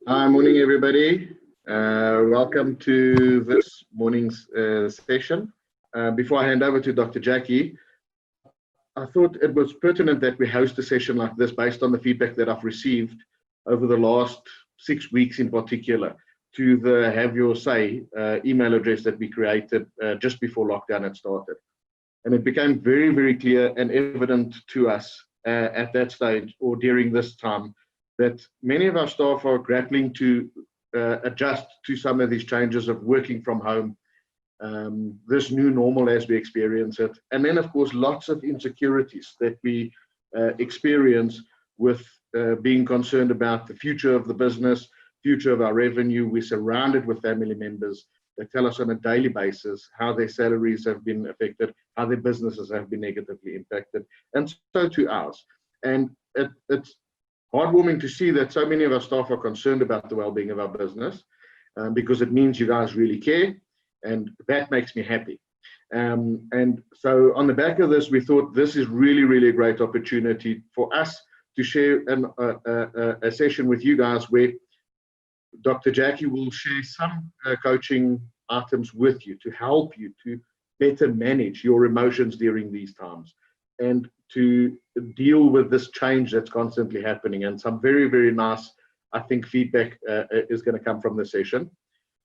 Hi, morning everybody. Welcome to this morning's session. Before I hand over to Dr. Jackie, I thought it was pertinent that we host a session like this based on the feedback that I've received over the last 6 weeks in particular to the Have Your Say email address that we created just before lockdown had started. And it became very, very clear and evident to us at that stage or during this time that many of our staff are grappling to adjust to some of these changes of working from home, this new normal as we experience it. And then, of course, lots of insecurities that we experience with being concerned about the future of the business, future of our revenue. We're surrounded with family members that tell us on a daily basis how their salaries have been affected, how their businesses have been negatively impacted, and so to ours. And it's heartwarming to see that so many of our staff are concerned about the well-being of our business, because it means you guys really care, and that makes me happy. And so on the back of this, we thought this is really, really a great opportunity for us to share a session with you guys where Dr. Jackie will share some coaching items with you to help you to better manage your emotions during these times and to deal with this change that's constantly happening. And some very, very nice, I think, feedback is going to come from the session.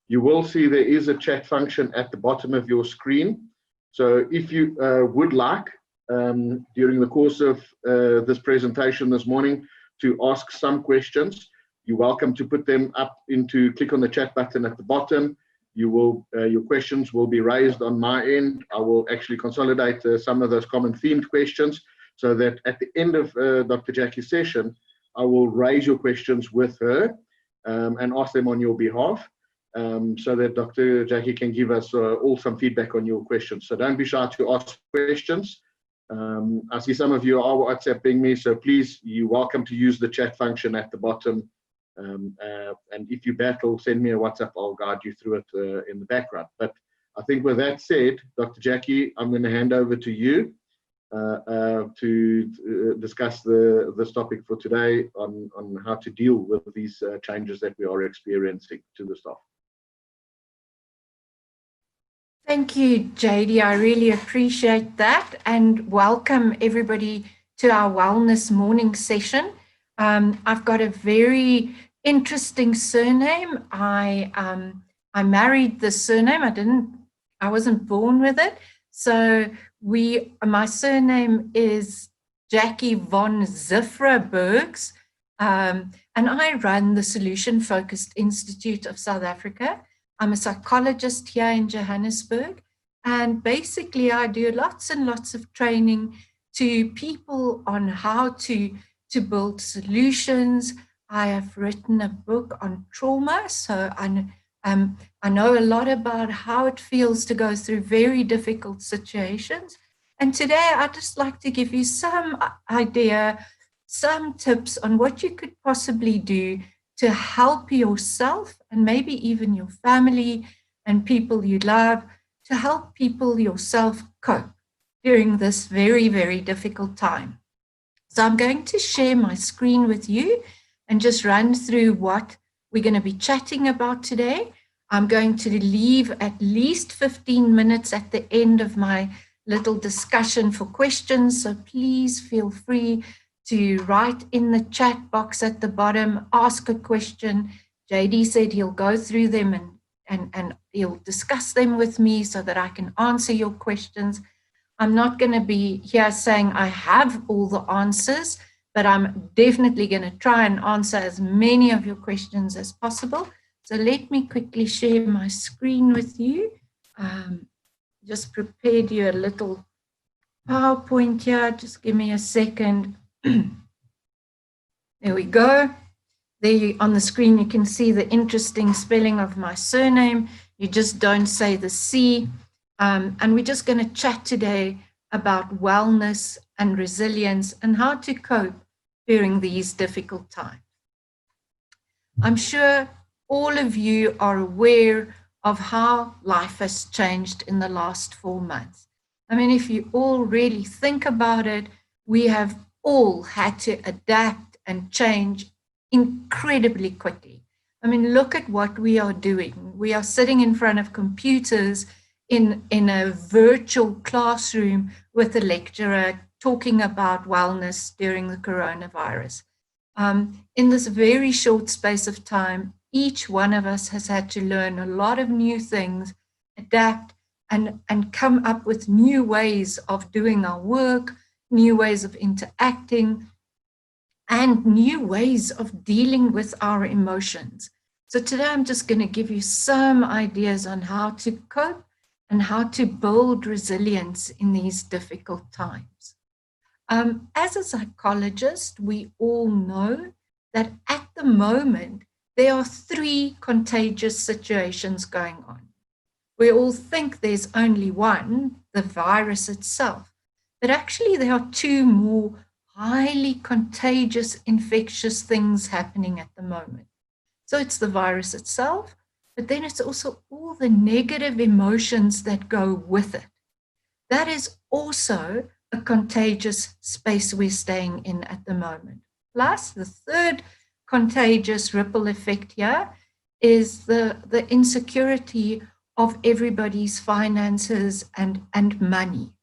You will see there is a chat function at the bottom of your screen. So if you would like, during the course of this presentation this morning, to ask some questions, you're welcome to put them up click on the chat button at the bottom. Your questions will be raised on my end. I will actually consolidate some of those common themed questions so that at the end of Dr. Jackie's session, I will raise your questions with her and ask them on your behalf, so that Dr. Jackie can give us all some feedback on your questions. So don't be shy to ask questions. I see some of you are WhatsApping me, so please, you're welcome to use the chat function at the bottom. And if you battle, send me a WhatsApp. I'll guide you through it in the background. But I think with that said, Dr. Jackie, I'm going to hand over to you to discuss this topic for today on how to deal with these changes that we are experiencing to the staff. Thank you, JD. I really appreciate that, and welcome everybody to our wellness morning session. I've got a very interesting surname. I married the surname. I wasn't born with it. So my surname is Jackie von Ziffra-Bergs, and I run the Solution Focused Institute of South Africa. I'm a psychologist here in Johannesburg, and basically I do lots and lots of training to people on how to build solutions. I have written a book on trauma, so I know a lot about how it feels to go through very difficult situations. And today I'd just like to give you some idea, some tips on what you could possibly do to help yourself and maybe even your family and people you love, to help people yourself cope during this very, very difficult time. So I'm going to share my screen with you and just run through what we're going to be chatting about today. I'm going to leave at least 15 minutes at the end of my little discussion for questions. So please feel free to write in the chat box at the bottom, ask a question. JD said he'll go through them and he'll discuss them with me so that I can answer your questions. I'm not going to be here saying I have all the answers, but I'm definitely going to try and answer as many of your questions as possible. So let me quickly share my screen with you. Just prepared you a little PowerPoint here. Just give me a second. There we go. There on the screen, you can see the interesting spelling of my surname. You just don't say the C. And we're just going to chat today about wellness and resilience and how to cope during these difficult times. I'm sure all of you are aware of how life has changed in the last 4 months. I mean, if you all really think about it, we have all had to adapt and change incredibly quickly. I mean, look at what we are doing. We are sitting in front of computers in a virtual classroom with a lecturer talking about wellness during the coronavirus. In this very short space of time, each one of us has had to learn a lot of new things, adapt, and come up with new ways of doing our work, new ways of interacting, and new ways of dealing with our emotions. So today I'm just going to give you some ideas on how to cope and how to build resilience in these difficult times. As a psychologist, we all know that at the moment, there are 3 contagious situations going on. We all think there's only one, the virus itself, but actually there are 2 more highly contagious, infectious things happening at the moment. So it's the virus itself, but then it's also all the negative emotions that go with it. That is also a contagious space we're staying in at the moment. Plus, the third contagious ripple effect here is the insecurity of everybody's finances and money.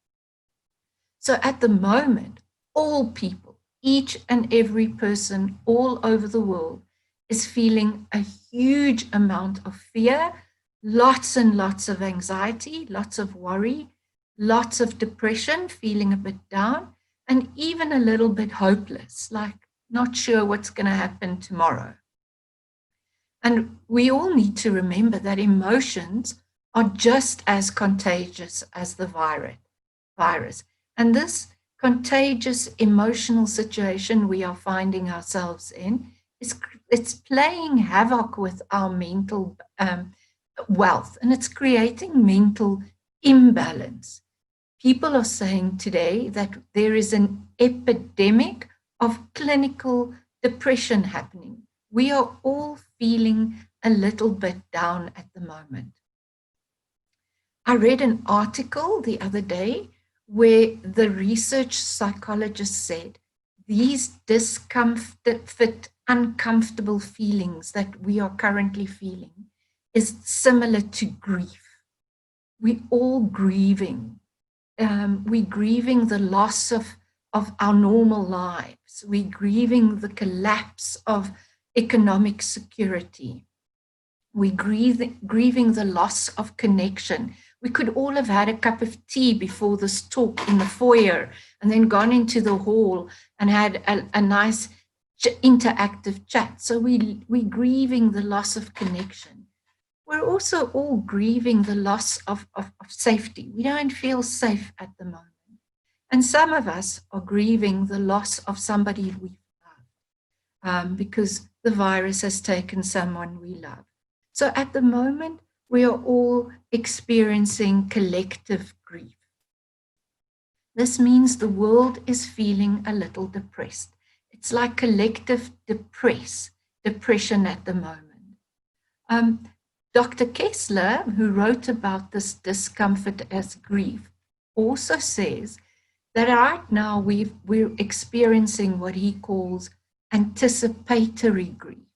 So at the moment, all people, each and every person all over the world is feeling a huge amount of fear, lots and lots of anxiety, lots of worry, lots of depression, feeling a bit down, and even a little bit hopeless, like not sure what's going to happen tomorrow. And we all need to remember that emotions are just as contagious as the virus. And this contagious emotional situation we are finding ourselves in it's playing havoc with our mental wealth, and it's creating mental imbalance. People are saying today that there is an epidemic of clinical depression happening. We are all feeling a little bit down at the moment. I read an article the other day where the research psychologist said these discomfort, uncomfortable feelings that we are currently feeling is similar to grief. We're all grieving. We're grieving the loss of our normal lives. We're grieving the collapse of economic security. We're grieving the loss of connection. We could all have had a cup of tea before this talk in the foyer and then gone into the hall and had a nice interactive chat. So we're grieving the loss of connection. We're also all grieving the loss of safety. We don't feel safe at the moment. And some of us are grieving the loss of somebody we love because the virus has taken someone we love. So at the moment, we are all experiencing collective grief. This means the world is feeling a little depressed. It's like collective depression at the moment. Dr. Kessler, who wrote about this discomfort as grief, also says that right now we're experiencing what he calls anticipatory grief.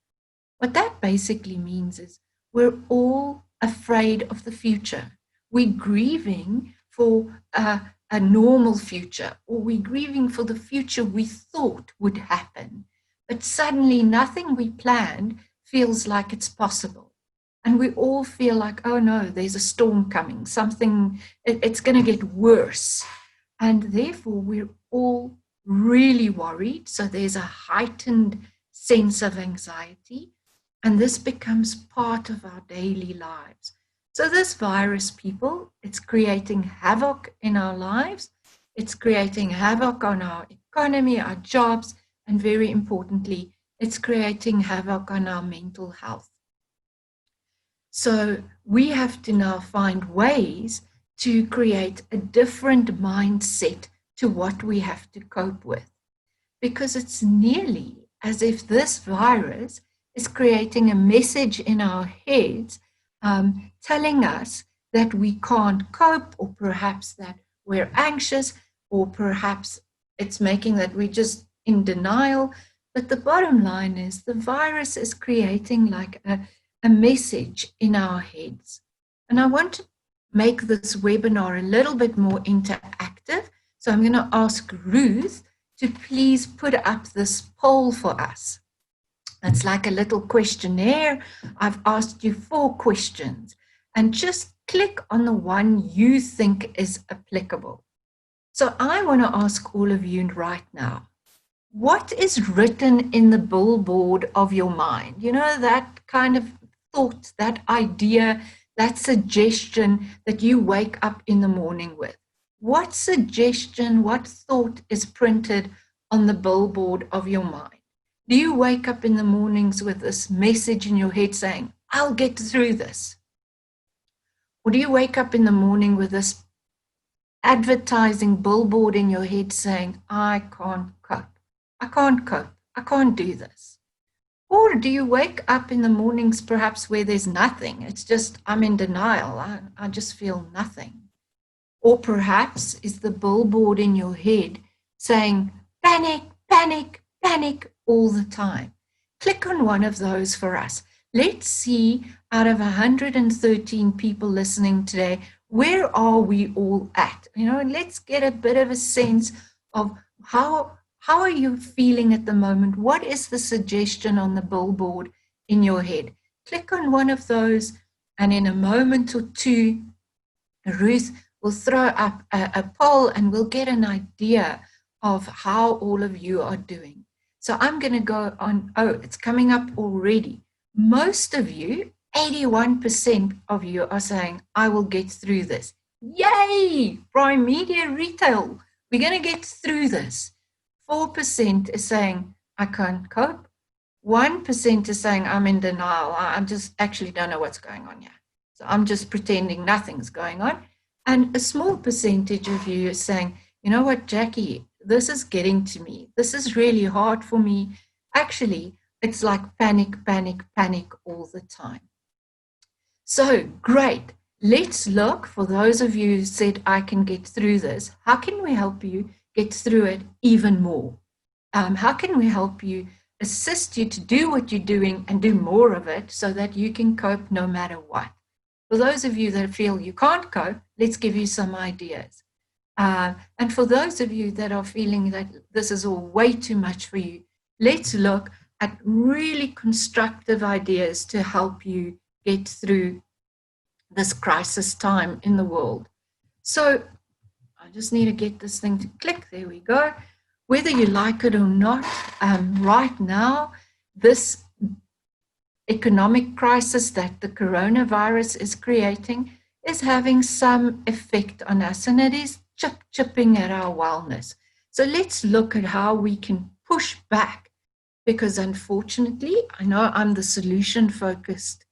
What that basically means is we're all afraid of the future. We're grieving for a normal future, or we're grieving for the future we thought would happen. But suddenly nothing we planned feels like it's possible. And we all feel like, oh no, there's a storm coming, it's going to get worse. And therefore, we're all really worried. So there's a heightened sense of anxiety. And this becomes part of our daily lives. So this virus, people, it's creating havoc in our lives. It's creating havoc on our economy, our jobs, and very importantly, it's creating havoc on our mental health. So we have to now find ways to create a different mindset to what we have to cope with, because it's nearly as if this virus is creating a message in our heads telling us that we can't cope, or perhaps that we're anxious, or perhaps it's making that we're just in denial. But the bottom line is the virus is creating like a message in our heads. And I want to make this webinar a little bit more interactive. So I'm going to ask Ruth to please put up this poll for us. It's like a little questionnaire. I've asked you 4 questions, and just click on the one you think is applicable. So I want to ask all of you right now, what is written in the billboard of your mind? You know, that kind of thought, that idea, that suggestion that you wake up in the morning with. What suggestion, what thought is printed on the billboard of your mind? Do you wake up in the mornings with this message in your head saying, I'll get through this? Or do you wake up in the morning with this advertising billboard in your head saying, I can't cope, I can't cope, I can't do this? Or do you wake up in the mornings perhaps where there's nothing? It's just, I'm in denial, I just feel nothing. Or perhaps is the billboard in your head saying, panic, panic, panic all the time? Click on one of those for us. Let's see, out of 113 people listening today, where are we all at? You know, and let's get a bit of a sense of how are you feeling at the moment? What is the suggestion on the billboard in your head? Click on one of those, and in a moment or two, Ruth will throw up a poll and we'll get an idea of how all of you are doing. So I'm going to go on. Oh, it's coming up already. Most of you, 81% of you are saying, I will get through this. Yay! Primedia Retial. We're going to get through this. 4% is saying, I can't cope. 1% is saying, I'm in denial. I just actually don't know what's going on here. So I'm just pretending nothing's going on. And a small percentage of you is saying, you know what, Jackie, this is getting to me. This is really hard for me. Actually, it's like panic, panic, panic all the time. So great. Let's look, for those of you who said, I can get through this, how can we help you get through it even more? How can we help you, assist you to do what you're doing and do more of it so that you can cope no matter what? For those of you that feel you can't cope, let's give you some ideas. And for those of you that are feeling that this is all way too much for you, let's look at really constructive ideas to help you get through this crisis time in the world. So I just need to get this thing to click. There we go. Whether you like it or not, right now, this economic crisis that the coronavirus is creating is having some effect on us, and it is chipping at our wellness. So let's look at how we can push back, because unfortunately, I know I'm the solution-focused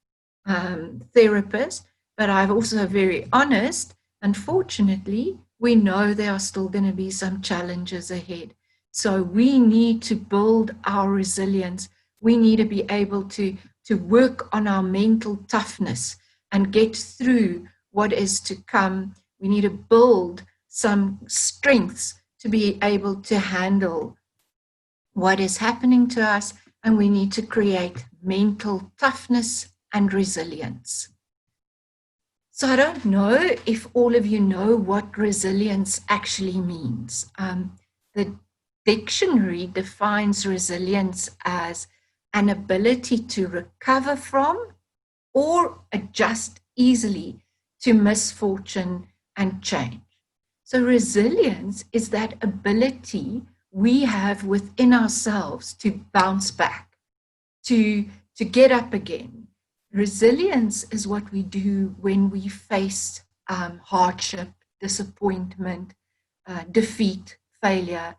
therapist, but I'm also very honest. Unfortunately, we know there are still going to be some challenges ahead. So we need to build our resilience. We need to be able to work on our mental toughness and get through what is to come. We need to build some strengths to be able to handle what is happening to us, and we need to create mental toughness and resilience. So I don't know if all of you know what resilience actually means. The dictionary defines resilience as an ability to recover from or adjust easily to misfortune and change. So resilience is that ability we have within ourselves to bounce back, to get up again. Resilience is what we do when we face hardship, disappointment, defeat, failure.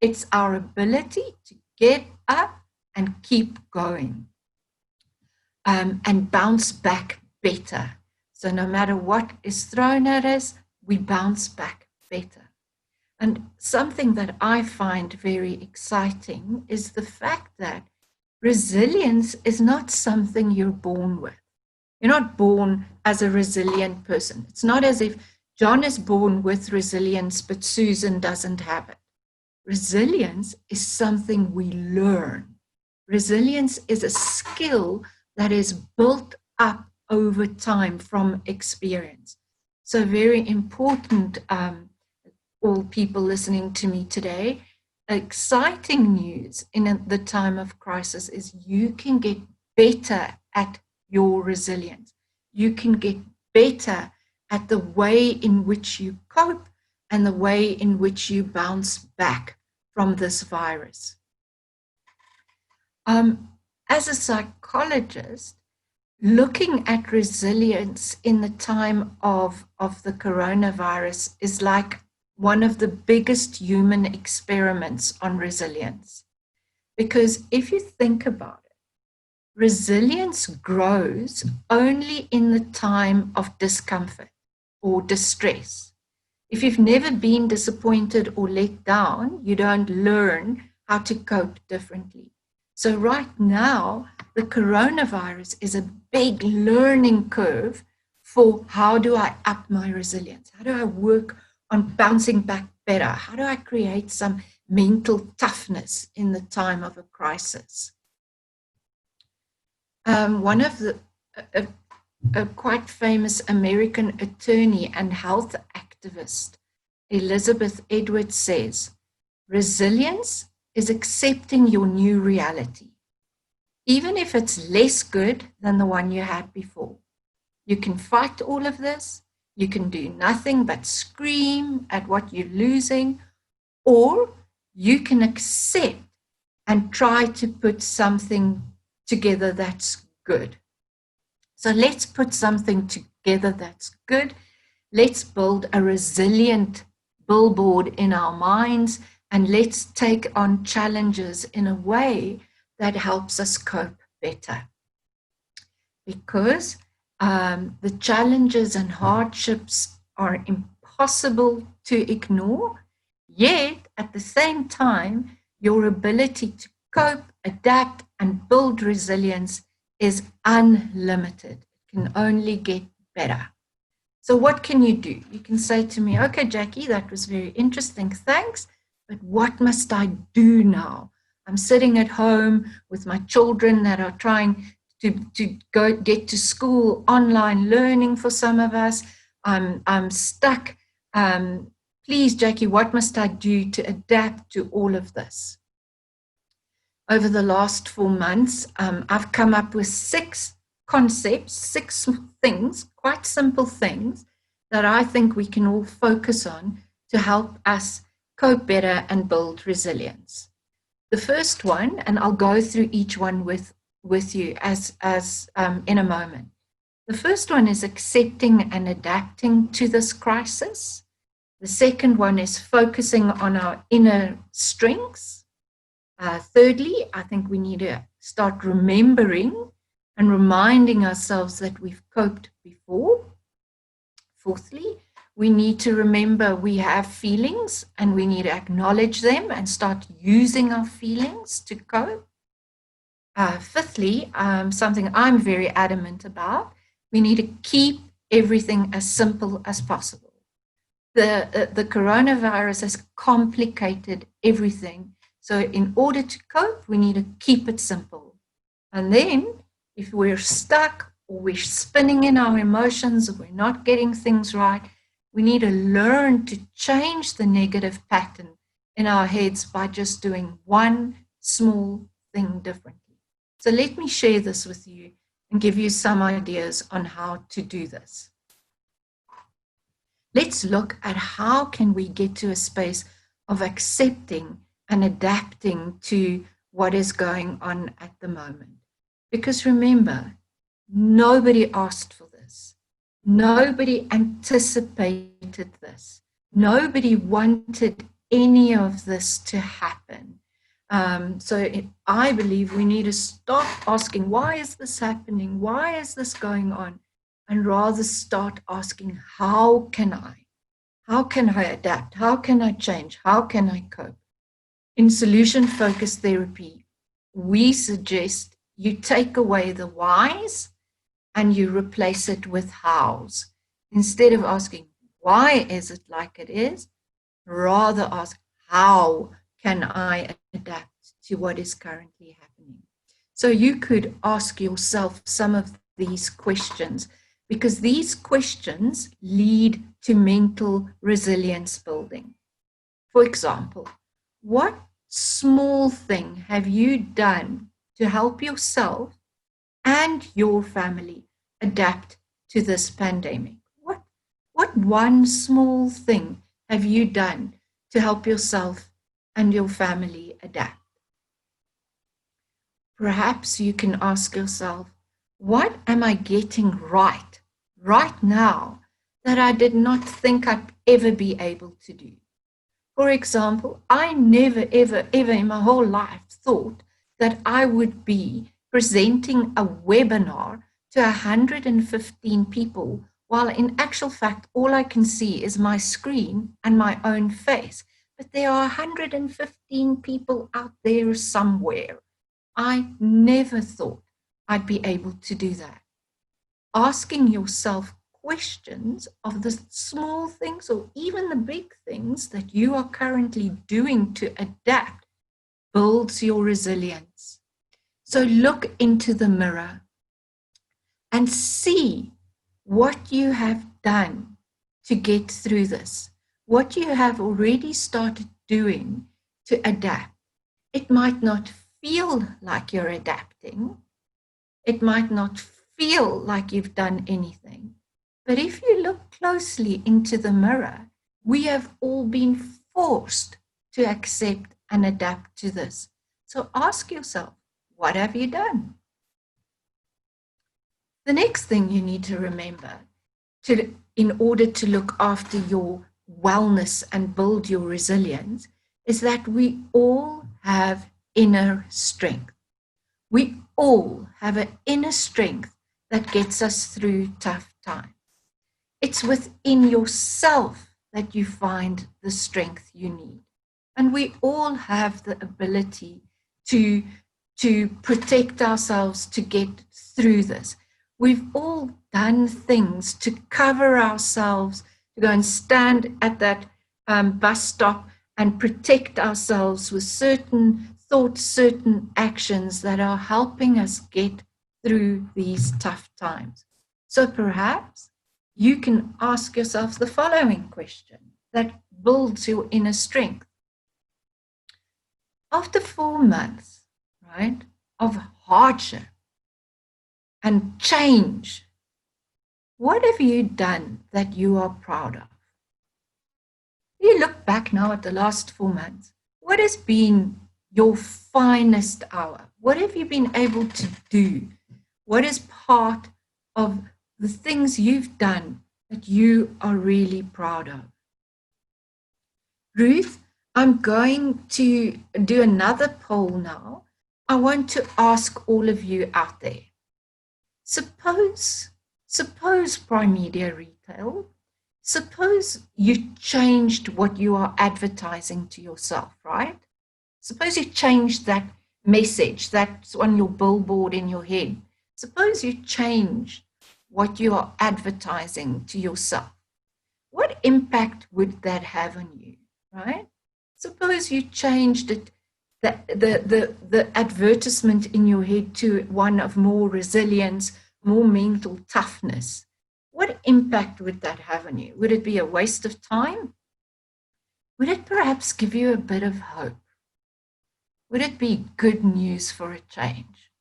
It's our ability to get up and keep going and bounce back better. So no matter what is thrown at us, we bounce back better. And something that I find very exciting is the fact that resilience is not something you're born with. You're not born as a resilient person. It's not as if John is born with resilience, but Susan doesn't have it. Resilience is something we learn. Resilience is a skill that is built up over time from experience. So very important, all people listening to me today. Exciting news in the time of crisis is you can get better at your resilience. You can get better at the way in which you cope and the way in which you bounce back from this virus. As a psychologist, looking at resilience in the time of the coronavirus is like one of the biggest human experiments on resilience. Because if you think about it, resilience grows only in the time of discomfort or distress. If you've never been disappointed or let down, you don't learn how to cope differently. So right now, the coronavirus is a big learning curve for how do I up my resilience? How do I work on bouncing back better? How do I create some mental toughness in the time of a crisis? One of the a quite famous American attorney and health activist, Elizabeth Edwards, says, resilience is accepting your new reality, even if it's less good than the one you had before. You can fight all of this. You can do nothing but scream at what you're losing, or you can accept and try to put something together that's good. So let's put something together that's good. Let's build a resilient billboard in our minds, and let's take on challenges in a way that helps us cope better. Because the challenges and hardships are impossible to ignore, yet at the same time, your ability to cope, adapt, and build resilience is unlimited. It can only get better. So what can you do? You can say to me, okay, Jackie, that was very interesting, thanks, but what must I do now? I'm sitting at home with my children that are trying to go get to school, online learning for some of us. I'm stuck. Please, Jackie, what must I do to adapt to all of this? Over the last 4 months, I've come up with 6 concepts, 6 things, quite simple things that I think we can all focus on to help us cope better and build resilience. The first one, and I'll go through each one with you as in a moment. The first one is accepting and adapting to this crisis. The second one is focusing on our inner strengths. Thirdly, I think we need to start remembering and reminding ourselves that we've coped before. Fourthly, we need to remember we have feelings and we need to acknowledge them and start using our feelings to cope. Fifthly, something I'm very adamant about, we need to keep everything as simple as possible. The coronavirus has complicated everything. So in order to cope, we need to keep it simple. And then if we're stuck or we're spinning in our emotions or we're not getting things right, we need to learn to change the negative pattern in our heads by just doing one small thing differently. So let me share this with you and give you some ideas on how to do this. Let's look at how can we get to a space of accepting and adapting to what is going on at the moment. Because remember, nobody asked for this. Nobody anticipated this. Nobody wanted any of this to happen. I believe we need to stop asking, why is this happening? Why is this going on? And rather start asking, how can I? How can I adapt? How can I change? How can I cope? In solution-focused therapy, we suggest you take away the whys and you replace it with hows. Instead of asking, why is it like it is? Rather ask, how can I adapt to what is currently happening? So you could ask yourself some of these questions, because these questions lead to mental resilience building. For example, what small thing have you done to help yourself and your family adapt to this pandemic? What one small thing have you done to help yourself and your family adapt? Perhaps you can ask yourself, what am I getting right now that I did not think I'd ever be able to do? For example, I never, ever, ever in my whole life thought that I would be presenting a webinar to 115 people, while in actual fact, all I can see is my screen and my own face. But there are 115 people out there somewhere. I never thought I'd be able to do that. Asking yourself questions of the small things or even the big things that you are currently doing to adapt builds your resilience. So look into the mirror and see what you have done to get through this, what you have already started doing to adapt. It might not feel like you're adapting. It might not feel like you've done anything. But if you look closely into the mirror, we have all been forced to accept and adapt to this. So ask yourself, what have you done? The next thing you need to remember in order to look after your wellness and build your resilience is that we all have inner strength. We all have an inner strength that gets us through tough times. It's within yourself that you find the strength you need. And we all have the ability to protect ourselves, to get through this. We've all done things to cover ourselves, to go and stand at that bus stop and protect ourselves with certain thoughts, certain actions that are helping us get through these tough times. So perhaps you can ask yourself the following question that builds your inner strength. After 4 months, right, of hardship and change, what have you done that you are proud of? You look back now at the last 4 months. What has been your finest hour? What have you been able to do? What is part of the things you've done that you are really proud of? Ruth, I'm going to do another poll now. I want to ask all of you out there. Suppose Primedia Retail, suppose you changed what you are advertising to yourself, right? Suppose you changed that message that's on your billboard in your head. Suppose you change what you are advertising to yourself. What impact would that have on you, right? Suppose you changed it, the advertisement in your head to one of more resilience, more mental toughness. What impact would that have on you? Would it be a waste of time? Would it perhaps give you a bit of hope? Would it be good news for a change?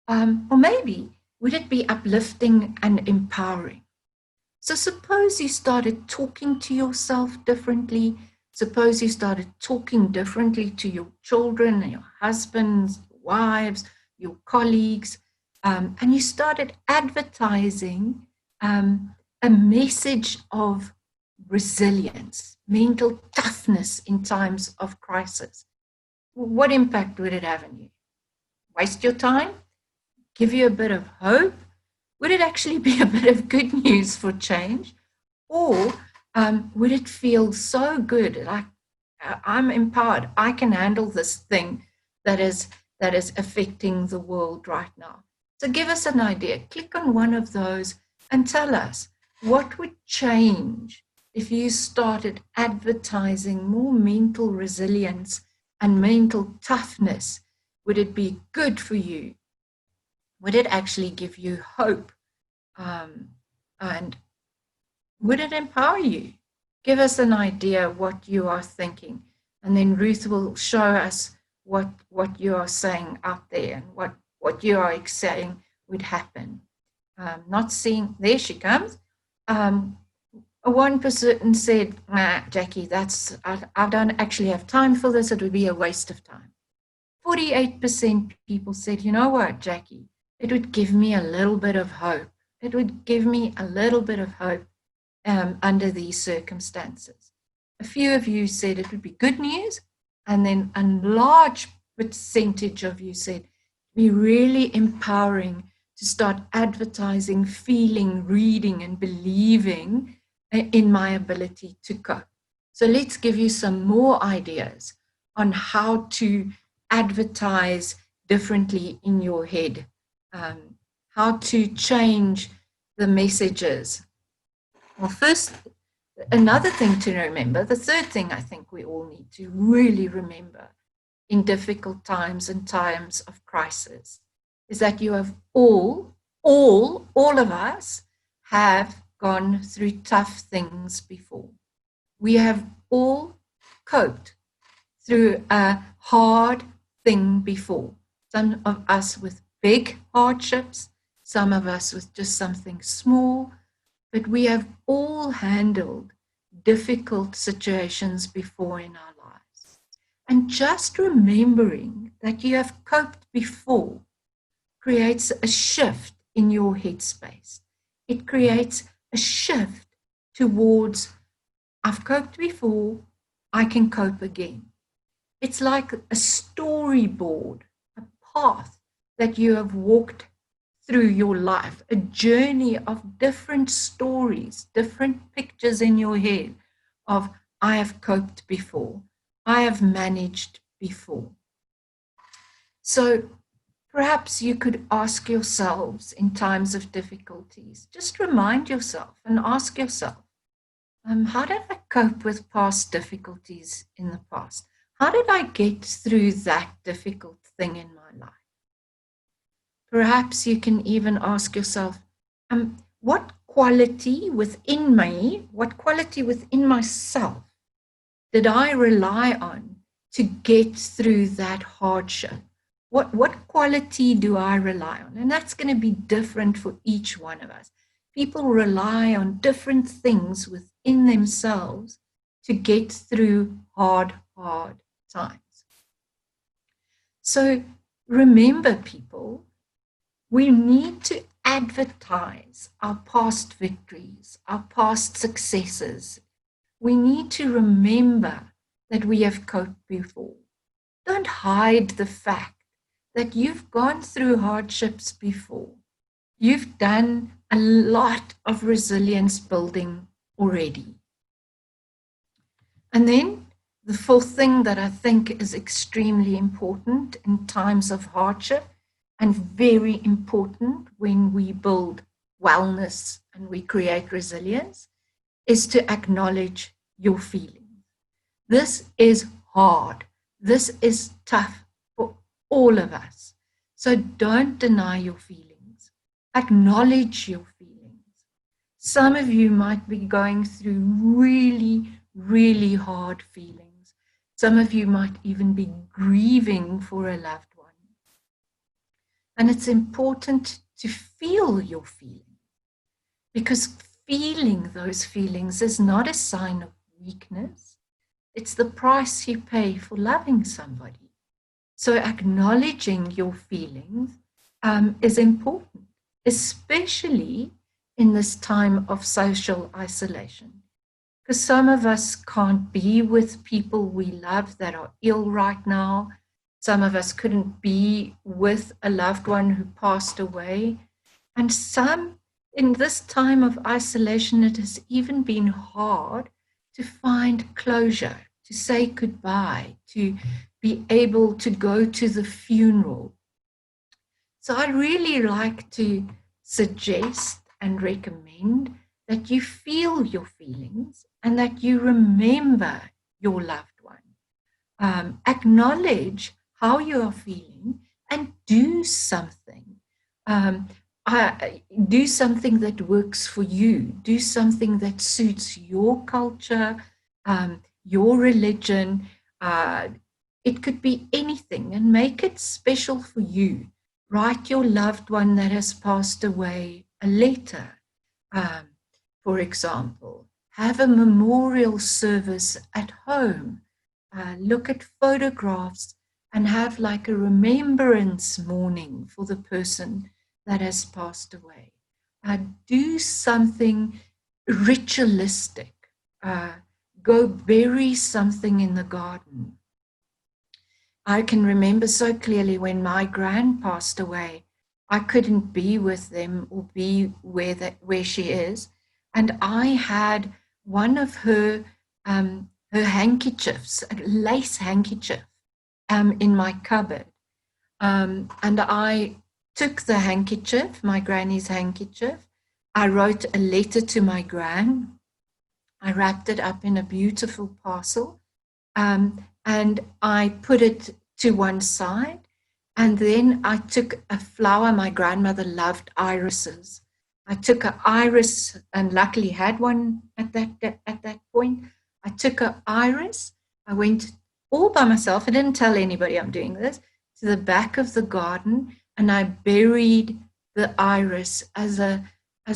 Or maybe, would it be uplifting and empowering? So suppose you started talking to yourself differently. Suppose you started talking differently to your children and your husbands, wives, your colleagues, and you started advertising a message of resilience, mental toughness in times of crisis. What impact would it have on you? Waste your time? Give you a bit of hope? Would it actually be a bit of good news for change? Or would it feel so good, like I'm empowered, I can handle this thing that is affecting the world right now? So give us an idea. Click on one of those and tell us what would change if you started advertising more mental resilience and mental toughness, would it be good for you? Would it actually give you hope? And would it empower you? Give us an idea what you are thinking. And then Ruth will show us what you are saying out there and what you are saying would happen. Not seeing, there she comes. One person said, Jackie, I don't actually have time for this. It would be a waste of time. 48% people said, you know what, Jackie, it would give me a little bit of hope. It would give me a little bit of hope under these circumstances. A few of you said it would be good news, and then a large percentage of you said it would be really empowering to start advertising, feeling, reading, and believing in my ability to cope. So let's give you some more ideas on how to advertise differently in your head, how to change the messages. Well, first, another thing to remember, the third thing I think we all need to really remember in difficult times and times of crisis is that you have all of us have gone through tough things before. We have all coped through a hard thing before. Some of us with big hardships, some of us with just something small, but we have all handled difficult situations before in our lives. And just remembering that you have coped before creates a shift in your headspace. It creates a shift towards, I've coped before, I can cope again. It's like a storyboard, a path that you have walked through your life, a journey of different stories, different pictures in your head of, I have coped before, I have managed before. So perhaps you could ask yourselves in times of difficulties, just remind yourself and ask yourself, how did I cope with past difficulties in the past? How did I get through that difficult thing in my life? Perhaps you can even ask yourself, what quality within me, what quality within myself did I rely on to get through that hardship? What quality do I rely on? And that's going to be different for each one of us. People rely on different things within themselves to get through hard times. So remember, people, we need to advertise our past victories, our past successes. We need to remember that we have coped before. Don't hide the fact that you've gone through hardships before. You've done a lot of resilience building already. And then the fourth thing that I think is extremely important in times of hardship and very important when we build wellness and we create resilience is to acknowledge your feelings. This is hard. This is tough for all of us. So don't deny your feelings. Acknowledge your feelings. Some of you might be going through really, really hard feelings. Some of you might even be grieving for a loved one. And it's important to feel your feelings, because feeling those feelings is not a sign of weakness. It's the price you pay for loving somebody. So acknowledging your feelings is important, especially in this time of social isolation. Because some of us can't be with people we love that are ill right now. Some of us couldn't be with a loved one who passed away. And some, in this time of isolation, it has even been hard to find closure, to say goodbye, to be able to go to the funeral. So I'd really like to suggest and recommend that you feel your feelings and that you remember your loved one. Acknowledge how you are feeling and do something. Um, do something that works for you. Do something that suits your culture, your religion. It could be anything, and make it special for you. Write your loved one that has passed away a letter, um, for example. Have a memorial service at home. Look at photographs and have like a remembrance morning for the person that has passed away. Do something ritualistic. Go bury something in the garden. I can remember so clearly when my gran passed away, I couldn't be with them or be where she is. And I had one of her handkerchiefs, a lace handkerchief, in my cupboard. And I took the handkerchief, my granny's handkerchief. I wrote a letter to my gran. I wrapped it up in a beautiful parcel. And I put it to one side. And then I took a flower. My grandmother loved irises. I took an iris, and luckily had one at that point. I took an iris. I went all by myself. I didn't tell anybody I'm doing this, to the back of the garden, and I buried the iris as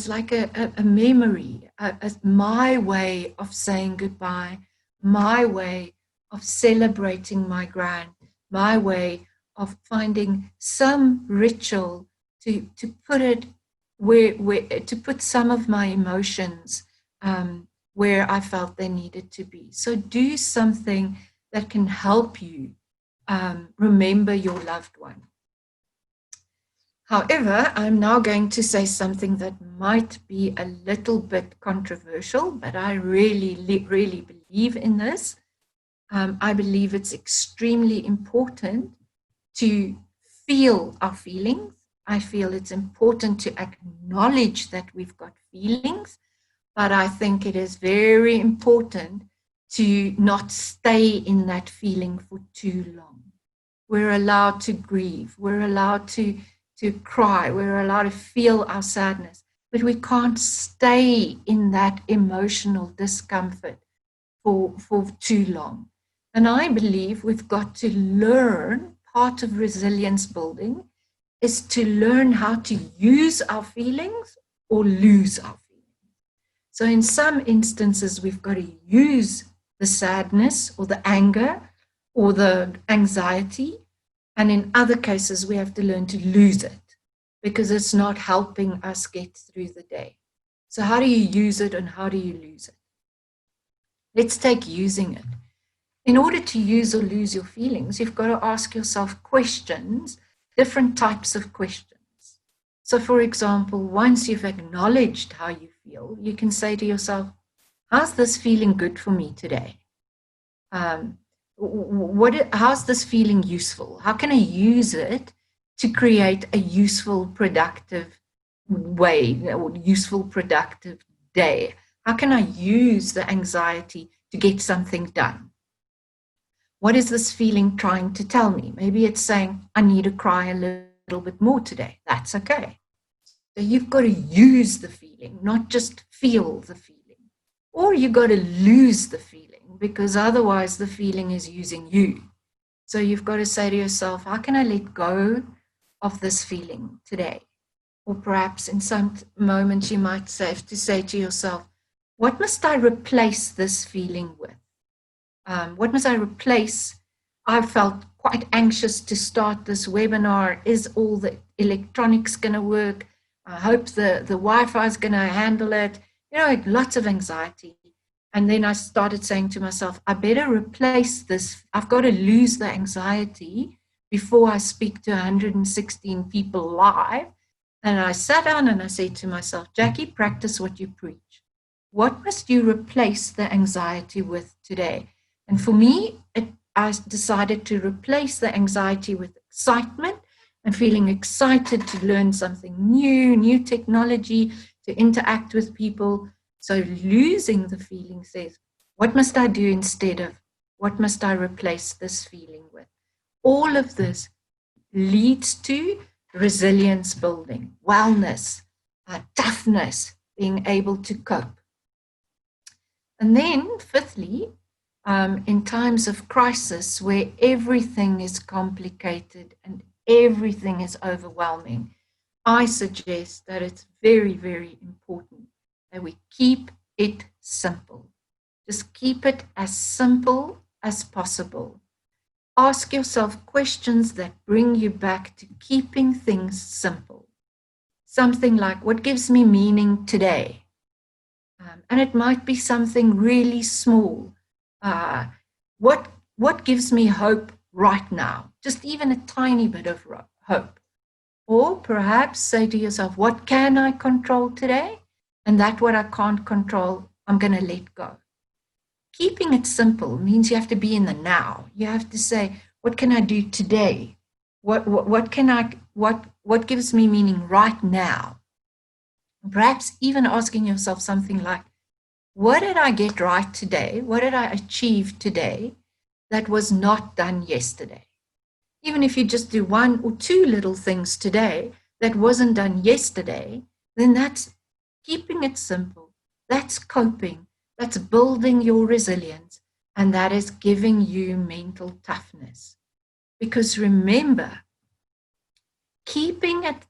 like a memory, as my way of saying goodbye, my way of celebrating my gran, my way of finding some ritual to put it where to put some of my emotions where I felt they needed to be. So do something that can help you remember your loved one. However, I'm now going to say something that might be a little bit controversial, but I really believe in this. I believe it's extremely important to feel our feelings. I feel it's important to acknowledge that we've got feelings, but I think it is very important to not stay in that feeling for too long. We're allowed to grieve. We're allowed to cry. We're allowed to feel our sadness, but we can't stay in that emotional discomfort for too long. And I believe we've got to learn, part of resilience building is to learn how to use our feelings or lose our feelings. So in some instances, we've got to use the sadness or the anger or the anxiety. And in other cases, we have to learn to lose it because it's not helping us get through the day. So how do you use it and how do you lose it? Let's take using it. In order to use or lose your feelings, you've got to ask yourself questions, different types of questions. So for example, once you've acknowledged how you feel, you can say to yourself, how's this feeling good for me today? How's this feeling useful? How can I use it to create a useful, productive way or useful, productive day? How can I use the anxiety to get something done? What is this feeling trying to tell me? Maybe it's saying, I need to cry a little bit more today. That's okay. So you've got to use the feeling, not just feel the feeling. Or you've got to lose the feeling because otherwise the feeling is using you. So you've got to say to yourself, how can I let go of this feeling today? Or perhaps in some moments you might have to say to yourself, what must I replace this feeling with? What must I replace? I felt quite anxious to start this webinar. Is all the electronics going to work? I hope the Wi-Fi is going to handle it. You know, lots of anxiety. And then I started saying to myself, I better replace this. I've got to lose the anxiety before I speak to 116 people live. And I sat down and I said to myself, Jackie, practice what you preach. What must you replace the anxiety with today? And for me, I decided to replace the anxiety with excitement and feeling excited to learn something new technology, to interact with people. So losing the feeling says, what must I do instead of What must I replace this feeling with? All of this leads to resilience building, wellness, toughness, being able to cope. And then, fifthly, in times of crisis where everything is complicated and everything is overwhelming, I suggest that it's very, very important that we keep it simple. Just keep it as simple as possible. Ask yourself questions that bring you back to keeping things simple. Something like, what gives me meaning today? And it might be something really small. What gives me hope right now? Just even a tiny bit of hope. Or perhaps say to yourself, what can I control today? And that what I can't control, I'm going to let go. Keeping it simple means you have to be in the now. You have to say, what can I do today? What gives me meaning right now? Perhaps even asking yourself something like, what did I get right today? What did I achieve today that was not done yesterday? Even if you just do one or two little things today that wasn't done yesterday, then that's keeping it simple. That's coping. That's building your resilience. And that is giving you mental toughness. Because remember, keeping it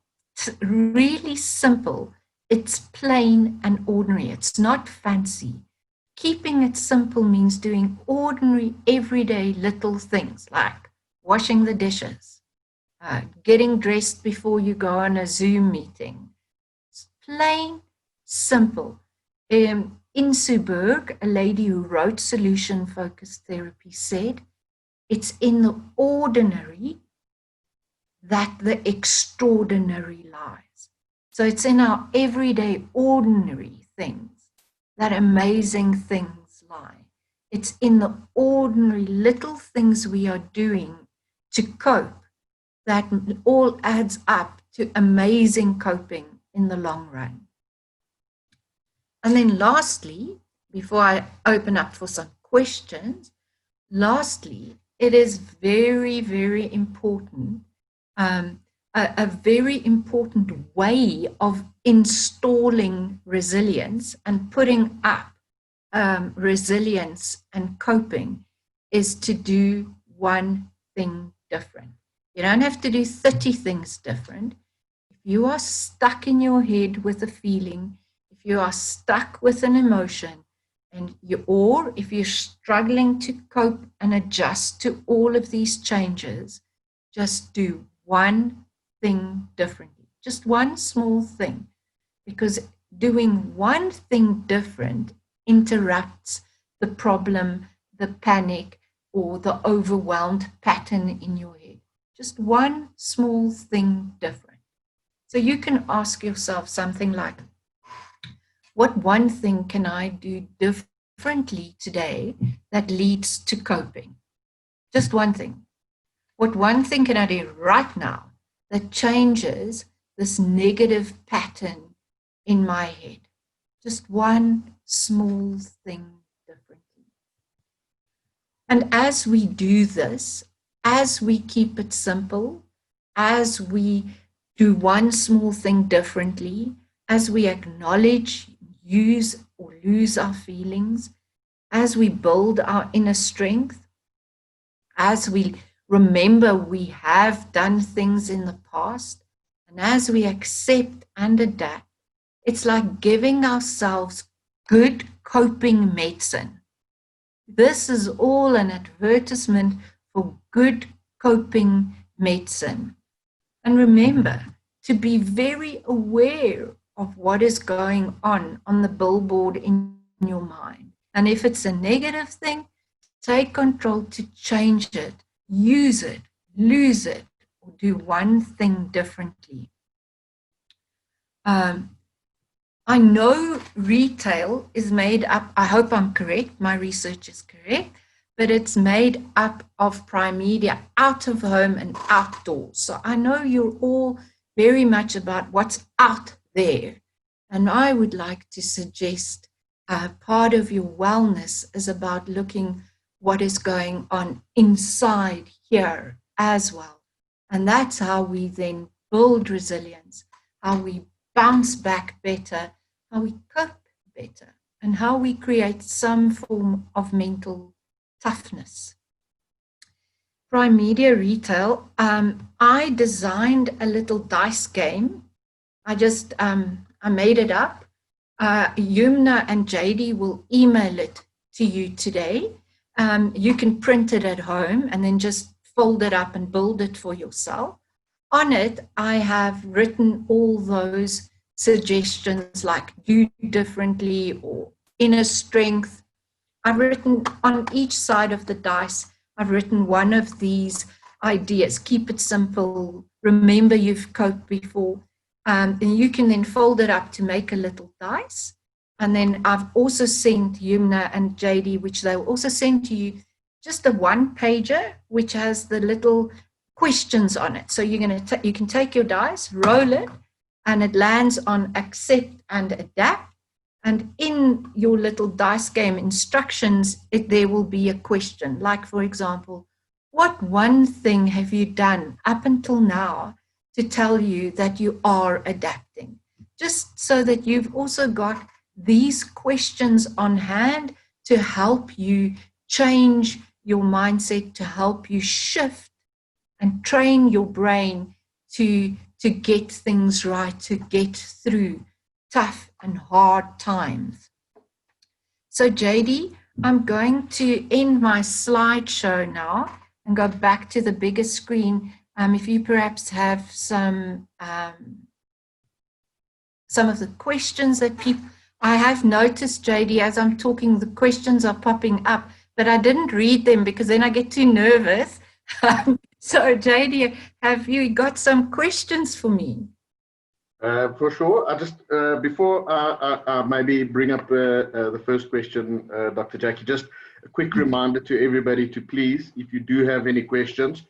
really simple, it's plain and ordinary. It's not fancy. Keeping it simple means doing ordinary, everyday little things like washing the dishes, getting dressed before you go on a Zoom meeting. It's plain, simple. In Suburg, a lady who wrote solution-focused therapy said, it's in the ordinary that the extraordinary lies. So it's in our everyday, ordinary things that amazing things lie. It's in the ordinary little things we are doing to cope that all adds up to amazing coping in the long run. And then lastly, before I open up for some questions, lastly, it is very, very important, a very important way of installing resilience and putting up resilience and coping is to do one thing different. You don't have to do 30 things different. If you are stuck in your head with a feeling, if you are stuck with an emotion, or if you're struggling to cope and adjust to all of these changes, just do one thing differently, just one small thing, because doing one thing different interrupts the problem, the panic, or the overwhelmed pattern in your head. Just one small thing different. So you can ask yourself something like, what one thing can I do differently today that leads to coping? Just one thing. What one thing can I do right now that changes this negative pattern in my head? Just one small thing differently. And as we do this, as we keep it simple, as we do one small thing differently, as we acknowledge, use or lose our feelings, as we build our inner strength, as we remember we have done things in the past, and as we accept and adapt, it's like giving ourselves good coping medicine. This is all an advertisement for good coping medicine. And remember to be very aware of what is going on the billboard in your mind. And if it's a negative thing, take control to change it, use it, lose it, or do one thing differently. I know retail is made up, I hope I'm correct, my research is correct, but it's made up of Primedia, out of home and outdoors. So I know you're all very much about what's out there. And I would like to suggest part of your wellness is about looking what is going on inside here as well. And that's how we then build resilience, how we bounce back better, how we cope better, and how we create some form of mental toughness. Primedia Retail, I designed a little dice game. I made it up. Yumna and JD will email it to you today. You can print it at home and then just fold it up and build it for yourself. On it, I have written all those suggestions like do differently or inner strength. I've written on each side of the dice, I've written one of these ideas. Keep it simple. Remember you've coped before. And you can then fold it up to make a little dice. And then I've also sent Yumna and JD, which they will also send to you, just a one-pager, which has the little questions on it. So you can take your dice, roll it, and it lands on accept and adapt. And in your little dice game instructions, there will be a question. Like, for example, what one thing have you done up until now to tell you that you are adapting? Just so that you've also got these questions on hand to help you change your mindset, to help you shift and train your brain to get things right, to get through tough and hard times. So JD, I'm going to end my slideshow now and go back to the bigger screen. If you perhaps have some of the questions that people, I have noticed, JD, as I'm talking, the questions are popping up, but I didn't read them because then I get too nervous. So JD, have you got some questions for me? For sure. I just, before I maybe bring up the first question, Dr. Jackie, just a quick reminder to everybody to please, if you do have any questions,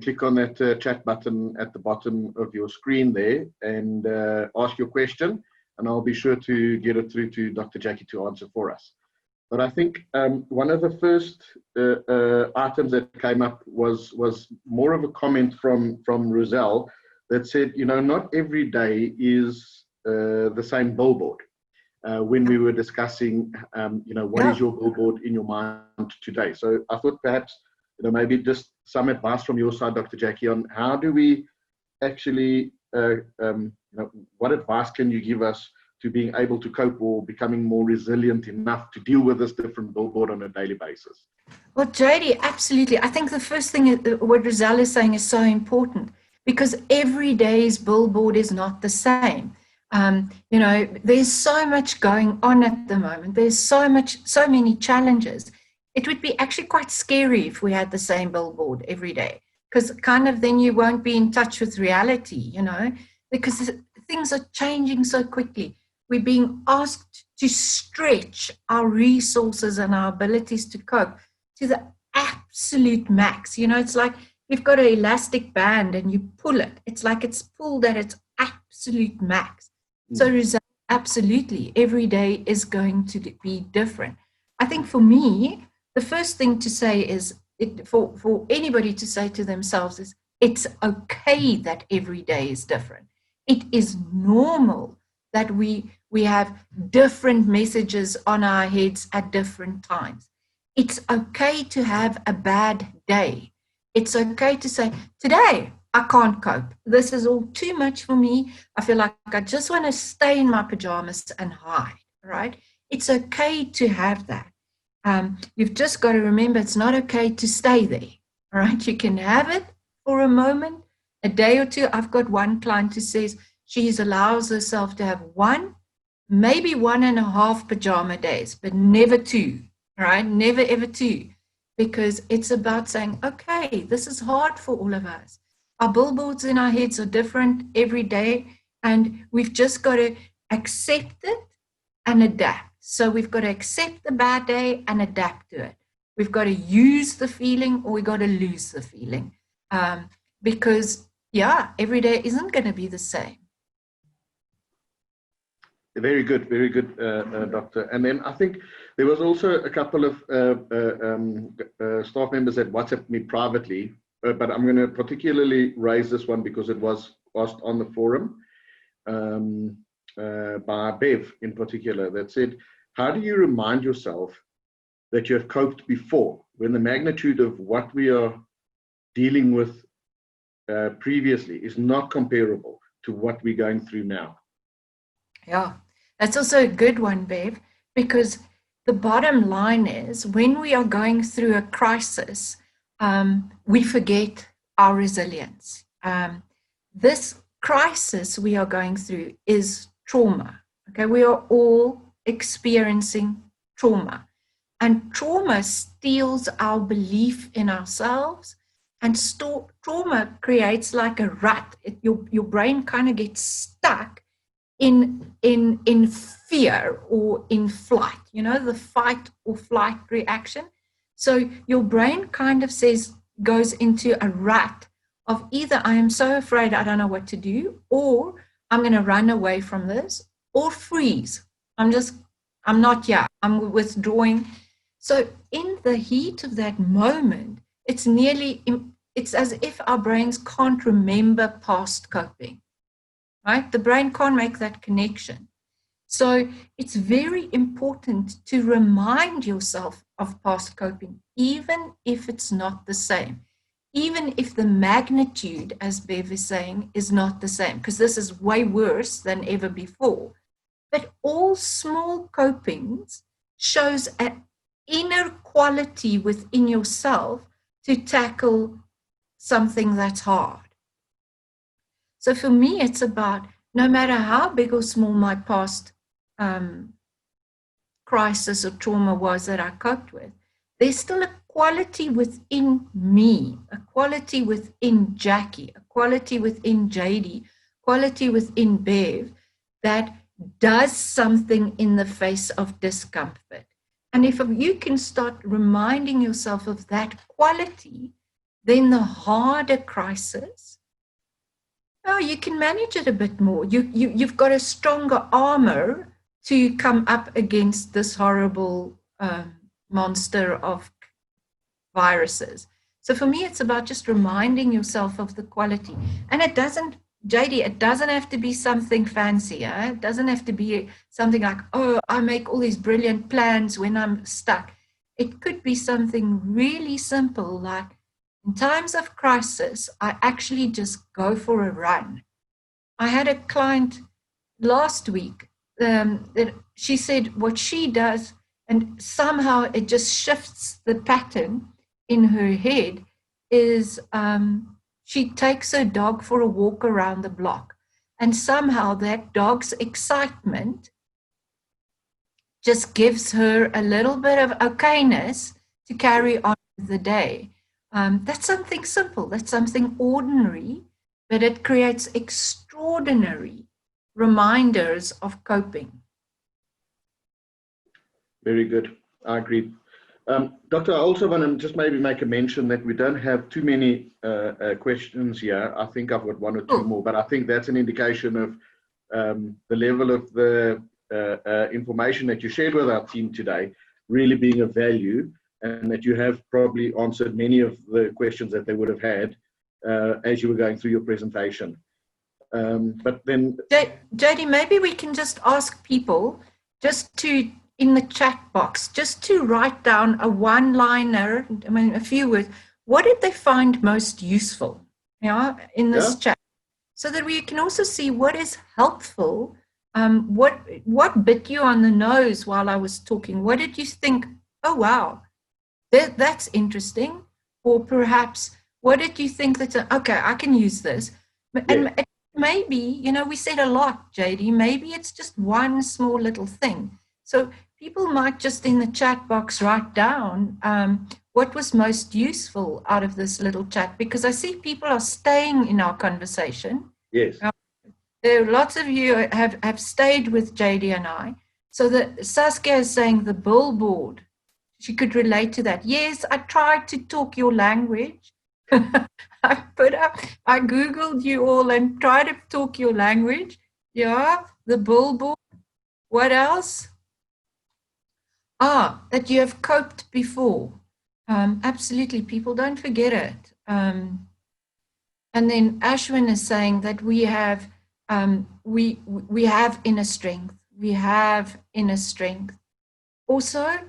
click on that chat button at the bottom of your screen there and ask your question, and I'll be sure to get it through to Dr. Jackie to answer for us. But I think one of the first items that came up was more of a comment from Roselle that said, you know, not every day is the same billboard. When we were discussing, you know, what is your billboard in your mind today? So I thought perhaps, you know, maybe just some advice from your side, Dr. Jackie, on how do we actually, you know, what advice can you give us to being able to cope or becoming more resilient enough to deal with this different billboard on a daily basis? Well, JD, absolutely. I think the first thing, what Roselle is saying is so important, because every day's billboard is not the same. You know, there's so much going on at the moment. There's so many challenges. It would be actually quite scary if we had the same billboard every day, because kind of then you won't be in touch with reality, you know, because things are changing so quickly. We're being asked to stretch our resources and our abilities to cope to the absolute max. You know, it's like you've got an elastic band and you pull it. It's like it's pulled at its absolute max. So absolutely, every day is going to be different. I think for me, the first thing to say is, for anybody to say to themselves is, it's okay that every day is different. It is normal that we have different messages on our heads at different times. It's okay to have a bad day. It's okay to say, today, I can't cope. This is all too much for me. I feel like I just want to stay in my pajamas and hide, right? It's okay to have that. You've just got to remember it's not okay to stay there, all right? You can have it for a moment, a day or two. I've got one client who says she allows herself to have one, maybe 1.5 pajama days, but never 2, right? Never ever 2, because it's about saying, okay, this is hard for all of us. Our billboards in our heads are different every day, and we've just got to accept it and adapt. So we've got to accept the bad day and adapt to it. We've got to use the feeling, or we've got to lose the feeling, because, yeah, every day isn't going to be the same. Very good, Doctor. And then I think there was also a couple of staff members that WhatsApped me privately, but I'm going to particularly raise this one because it was asked on the forum by Bev in particular, that said, how do you remind yourself that you have coped before when the magnitude of what we are dealing with previously is not comparable to what we're going through now? Yeah, that's also a good one, Bev, because the bottom line is when we are going through a crisis, we forget our resilience. This crisis we are going through is trauma. Okay, we are all experiencing trauma, and trauma steals our belief in ourselves. And trauma creates like a rut. Your brain kind of gets stuck in fear or in flight, the fight or flight reaction. So your brain kind of goes into a rut of either I am so afraid I don't know what to do, or I'm going to run away from this, or freeze. I'm not here. I'm withdrawing. So in the heat of that moment, it's as if our brains can't remember past coping. Right? The brain can't make that connection. So it's very important to remind yourself of past coping, even if it's not the same, even if the magnitude, as Bev is saying, is not the same, because this is way worse than ever before. But all small copings shows an inner quality within yourself to tackle something that's hard. So for me, it's about no matter how big or small my past crisis or trauma was that I coped with, there's still a quality within me, a quality within Jackie, a quality within JD, quality within Bev that does something in the face of discomfort. And if you can start reminding yourself of that quality, then the harder crisis, you can manage it a bit more. You've got a stronger armor to come up against this horrible monster of viruses. So for me, it's about just reminding yourself of the quality. And it doesn't have to be something fancy. It doesn't have to be something like, oh, I make all these brilliant plans when I'm stuck. It could be something really simple, like, in times of crisis, I actually just go for a run. I had a client last week that she said what she does, and somehow it just shifts the pattern in her head, is she takes her dog for a walk around the block. And somehow that dog's excitement just gives her a little bit of okayness to carry on with the day. That's something simple, that's something ordinary, but it creates extraordinary reminders of coping. Very good. I agree. Doctor, I also want to just maybe make a mention that we don't have too many questions here. I think I've got one or two more, but I think that's an indication of the level of the information that you shared with our team today really being of value, and that you have probably answered many of the questions that they would have had as you were going through your presentation. But then, JD, maybe we can just ask people just to, in the chat box, just to write down a one-liner, a few words. What did they find most useful, in this chat, so that we can also see what is helpful. What bit you on the nose while I was talking? What did you think? Oh wow, that's interesting. Or perhaps, what did you think that, okay, I can use this. And maybe, we said a lot, JD, maybe it's just one small little thing. So people might just in the chat box write down what was most useful out of this little chat, because I see people are staying in our conversation. Yes. There are lots of you have stayed with JD and I. So that Saskia is saying the billboard, she could relate to that. Yes, I tried to talk your language. I Googled you all and tried to talk your language. Yeah, the billboard. What else? That you have coped before. Absolutely, people don't forget it. And then Ashwin is saying that we have inner strength. We have inner strength. Also,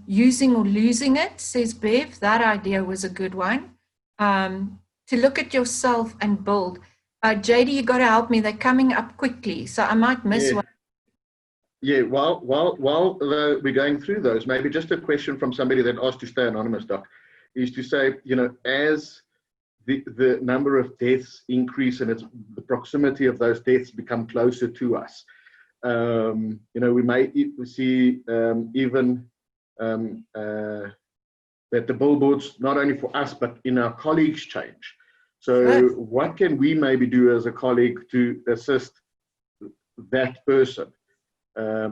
using or losing it, says Bev. That idea was a good one. To look at yourself and build. JD, you got to help me. They're coming up quickly, so I might miss one. Yeah, while we're going through those, maybe just a question from somebody that asked to stay anonymous, Doc, is to say, as the number of deaths increase and the proximity of those deaths become closer to us, we may see even that the billboards, not only for us, but in our colleagues, change. So what can we maybe do as a colleague to assist that person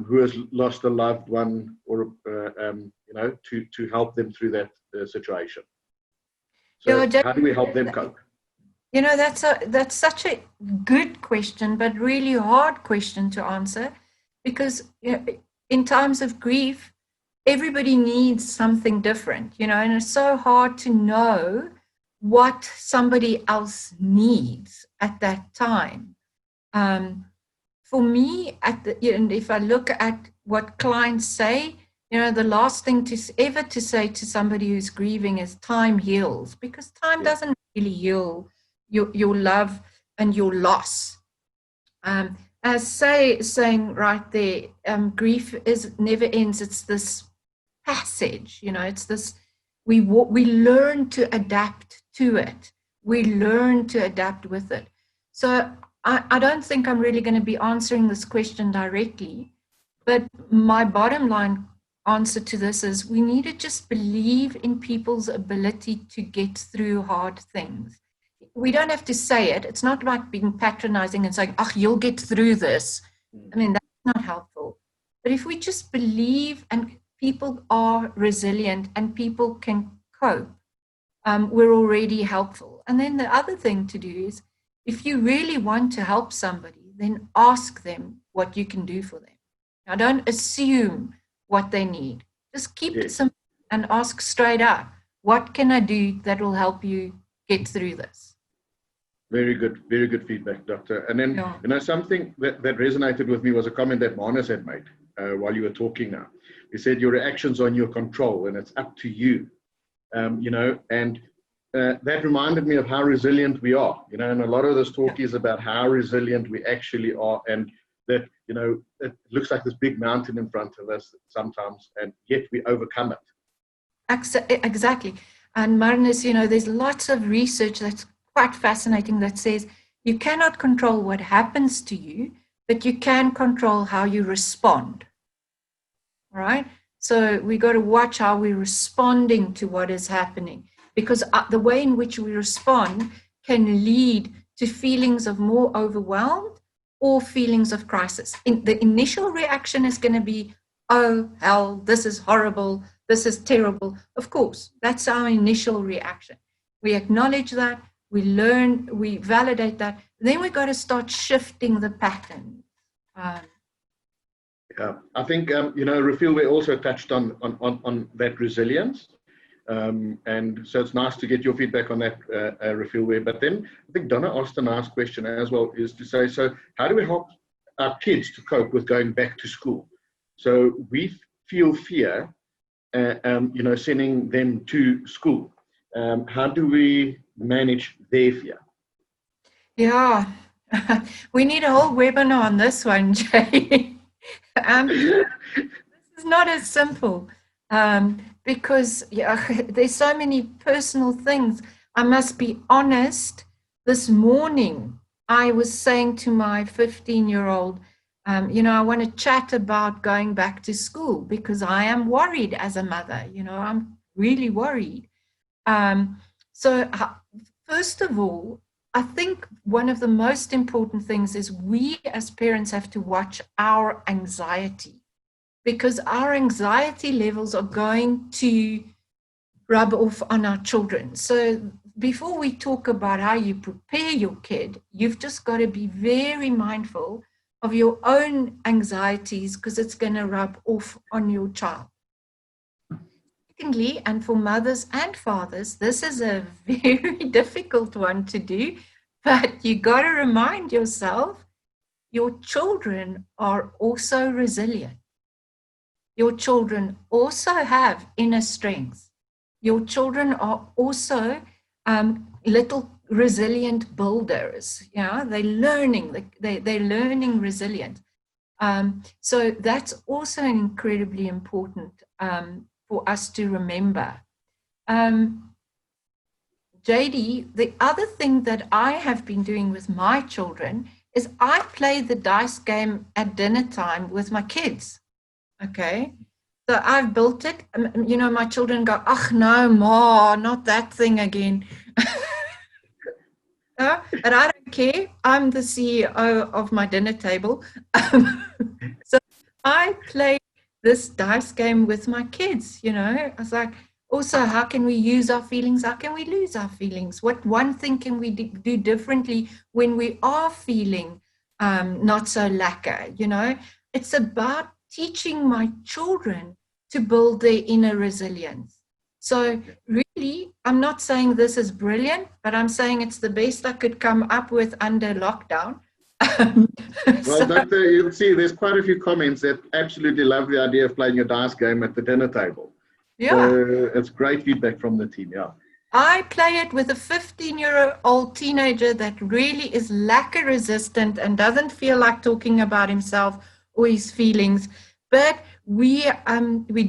who has lost a loved one, or to help them through that situation? So how do we help them cope? That's such a good question, but really hard question to answer, because in times of grief, everybody needs something different, and it's so hard to know what somebody else needs at that time. For me, and if I look at what clients say, the last thing to say to somebody who's grieving is time heals, because time doesn't really heal your love and your loss. As saying right there, grief never ends. It's this passage, it's this, we learn to adapt to it. We learn to adapt with it. So I don't think I'm really going to be answering this question directly, but my bottom line answer to this is we need to just believe in people's ability to get through hard things. We don't have to say it. It's not like being patronizing and saying, you'll get through this. I mean, that's not helpful. But if we just believe and people are resilient and people can cope, we're already helpful. And then the other thing to do is, if you really want to help somebody, then ask them what you can do for them. Now, don't assume what they need. Just keep it simple and ask straight up, what can I do that will help you get through this? Very good feedback, Doctor. And then, something that resonated with me was a comment that Manus had made while you were talking now. He said, your reactions are in your control and it's up to you. That reminded me of how resilient we are, and a lot of this talk is about how resilient we actually are, and that, it looks like this big mountain in front of us sometimes, and yet we overcome it. Exactly. And Marnus, there's lots of research that's quite fascinating that says you cannot control what happens to you, but you can control how you respond. All right? So we got to watch how we're responding to what is happening, because the way in which we respond can lead to feelings of more overwhelmed or feelings of crisis. The initial reaction is going to be, oh, hell, this is horrible, this is terrible. Of course, that's our initial reaction. We acknowledge that, we learn, we validate that. Then we got to start shifting the pattern. I think, Rafil, we also touched on that resilience. And so it's nice to get your feedback on that, Rafil. But then I think Donna asked a nice question as well, is to say, so how do we help our kids to cope with going back to school? So we feel fear, sending them to school. How do we manage their fear? Yeah, we need a whole webinar on this one, Jay. This is not as simple. Because there's so many personal things. I must be honest, this morning I was saying to my 15-year-old, I want to chat about going back to school because I am worried as a mother, I'm really worried. So first of all, I think one of the most important things is we as parents have to watch our anxiety, because our anxiety levels are going to rub off on our children. So before we talk about how you prepare your kid, you've just got to be very mindful of your own anxieties because it's going to rub off on your child. Secondly, and for mothers and fathers, this is a very difficult one to do, but you got to remind yourself your children are also resilient. Your children also have inner strengths. Your children are also little resilient builders. Yeah, they're learning. They're learning resilience. So that's also incredibly important for us to remember. JD, the other thing that I have been doing with my children is I play the dice game at dinner time with my kids. Okay. So I've built it. You know, my children go, "Ach, no, Ma, not that thing again." But I don't care. I'm the CEO of my dinner table. So I play this dice game with my kids, you know. I was like, also, how can we use our feelings? How can we lose our feelings? What one thing can we do differently when we are feeling not so lekker, you know? It's about teaching my children to build their inner resilience. So really, I'm not saying this is brilliant, but I'm saying it's the best I could come up with under lockdown. Well, Doctor, you'll see there's quite a few comments that absolutely love the idea of playing a dice game at the dinner table. Yeah. So it's great feedback from the team, yeah. I play it with a 15-year-old teenager that really is lekker resistant and doesn't feel like talking about himself or his feelings. But we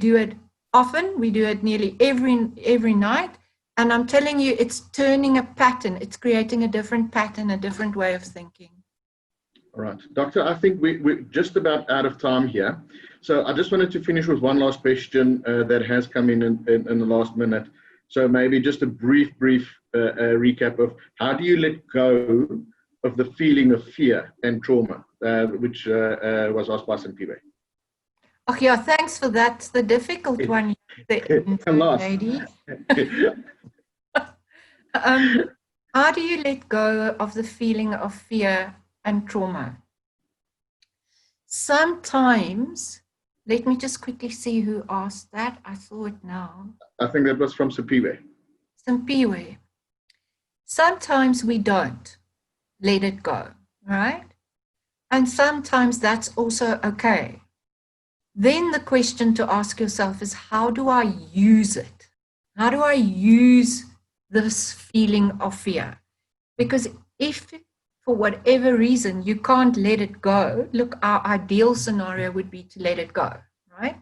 do it often. We do it nearly every night. And I'm telling you, it's turning a pattern. It's creating a different pattern, a different way of thinking. All right. Doctor, I think we're just about out of time here. So I just wanted to finish with one last question that has come in the last minute. So maybe just a brief recap of how do you let go of the feeling of fear and trauma, which was asked by Santibe. Oh, yeah, thanks for that. It's the difficult one, lady. How do you let go of the feeling of fear and trauma? Sometimes, let me just quickly see who asked that. I saw it now. I think that was from Simpiwe. Simpiwe. Sometimes we don't let it go, right? And sometimes that's also okay. Then the question to ask yourself is, how do I use it? How do I use this feeling of fear? Because if for whatever reason you can't let it go, look, our ideal scenario would be to let it go, right?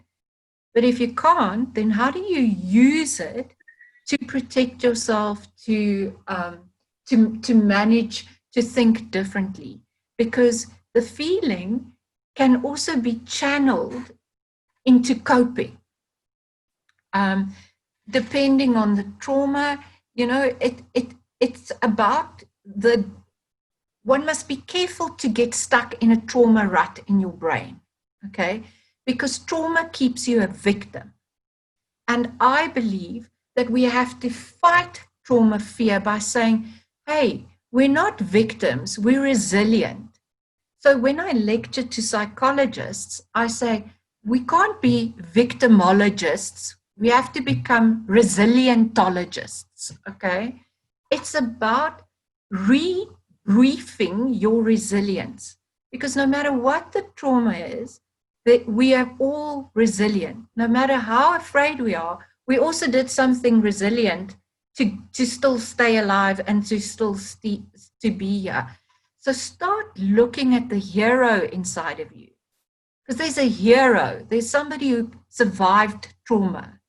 But if you can't, then how do you use it to protect yourself, to manage, to think differently? Because the feeling can also be channeled into coping. Depending on the trauma, you know, it's about one must be careful to get stuck in a trauma rut in your brain, okay? Because trauma keeps you a victim. And I believe that we have to fight trauma fear by saying, hey, we're not victims, we're resilient. So when I lecture to psychologists, I say, we can't be victimologists. We have to become resilientologists, okay? It's about rebriefing your resilience. Because no matter what the trauma is, that we are all resilient. No matter how afraid we are, we also did something resilient to still stay alive and to still to be here. So start looking at the hero inside of you. Because there's a hero. There's somebody who survived trauma.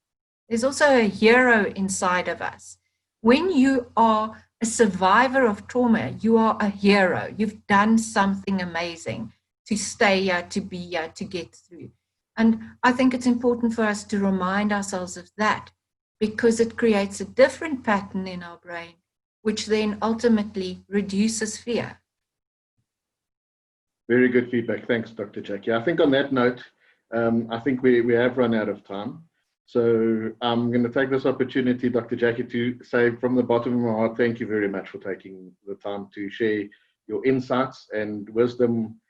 There's also a hero inside of us. When you are a survivor of trauma, you are a hero. You've done something amazing to stay here, to be here, to get through. And I think it's important for us to remind ourselves of that, because it creates a different pattern in our brain, which then ultimately reduces fear. Very good feedback. Thanks, Dr. Jackie. I think on that note, I think we have run out of time. So I'm going to take this opportunity, Dr. Jackie, to say from the bottom of my heart, thank you very much for taking the time to share your insights and wisdom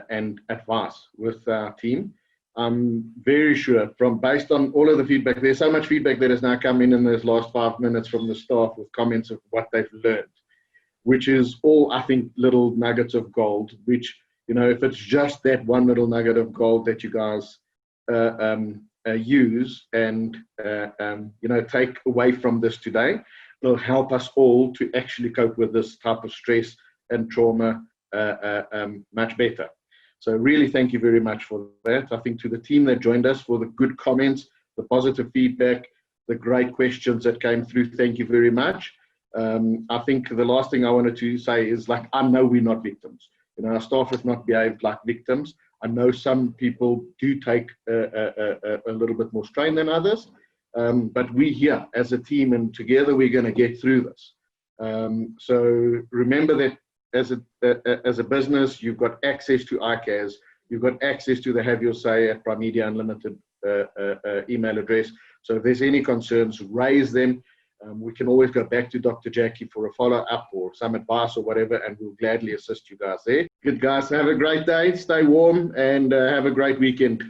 and advice with our team. I'm very sure, based on all of the feedback, there's so much feedback that has now come in those last 5 minutes from the staff with comments of what they've learned, which is all, I think, little nuggets of gold, which, if it's just that one little nugget of gold that you guys use and, take away from this today, it'll help us all to actually cope with this type of stress and trauma much better. So really thank you very much for that. I think to the team that joined us for the good comments, the positive feedback, the great questions that came through, thank you very much. I think the last thing I wanted to say is, I know we're not victims. Our staff have not behaved like victims. I know some people do take a little bit more strain than others, but we're here as a team, and together we're going to get through this. So remember that as a business, you've got access to ICAS, you've got access to the Have Your Say at Primedia Unlimited email address. So if there's any concerns, raise them. We can always go back to Dr. Jackie for a follow-up or some advice or whatever, and we'll gladly assist you guys there. Good, guys. Have a great day. Stay warm and have a great weekend.